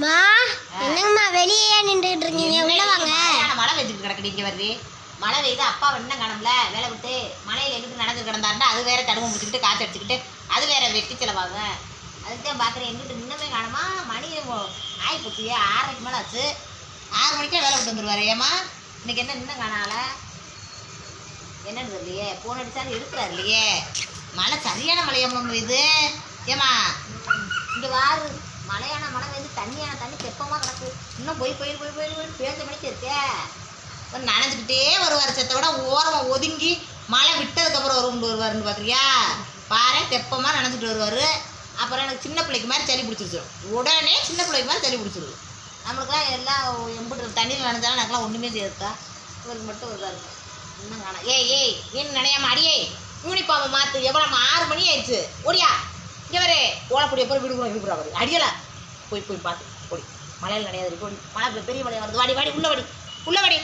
மா என்னங்கம்மா வெளியே நின்றுட்டு இருக்கீங்க? உள்ள வாங்க. மழை பெஞ்சிட்டு கிடக்குது. இங்கே வருது மழை பெய்யுது. அப்பா என்ன காணும்ல வேலை விட்டு மழையில் எங்கிட்டு நடந்து கிடந்தாருன்னா அது வேற தடுமை முடிச்சுக்கிட்டு காற்று அடிச்சுக்கிட்டு அது வேற வெட்டி செலவாங்க. அதுதான் பார்க்குறேன். எங்கிட்ட இன்னுமே காணுமா? மணி ஆகி போச்சு. 6:30 மேலே ஆச்சு. 6 மணிக்கே வேலை விட்டு வந்துடுவார். ஏமா இன்னைக்கு என்ன இன்னும் காணால என்னன்னு தெரியலையே. போன் அடிச்சாலும் எடுக்கிறாரு இல்லையே. மழை சரியான மழையம்மா இது. ஏமா இங்கே வாரு மழையான மழை வந்து தண்ணியான தண்ணி தெப்பமாக கிடக்கு. இன்னும் போய் பேஞ்ச மணிக்கு இருக்கே. நனைஞ்சிக்கிட்டே வருவார். செத்த விட ஓரமாக ஒதுங்கி மழை விட்டதுக்கப்புறம் வருவாருன்னு பார்க்குறியா? பாரு தெப்பமாக நனைஞ்சிட்டு வருவார். அப்புறம் எனக்கு சின்ன பிள்ளைக்கு மாதிரி சளி பிடிச்சிருச்சிடும். உடனே சின்ன பிள்ளைக்கு மாதிரி சளி பிடிச்சிருது. நம்மளுக்குலாம் எல்லாம் எம்பிட்டு தண்ணியில் நனைஞ்சாலும் எனக்குலாம் ஒன்றுமே செய்யறதா. இவருக்கு மட்டும் ஒரு இருக்கும். இன்னும் காணும். ஏய் இன்னும் நினையாம அடியே யூனிஃபார்மை மாற்று. எவ்வளோ 6 மணி ஆயிடுச்சு. ஓடியா இங்கே வரே. ஓலப்படி எப்போ வீடு கூட வீடு அவர் அடியலை. போய் பார்த்து ஓடி. மழையில் நினையாது. ஓடி மழை பெரிய மழை வருது. வாடி உள்ள வடி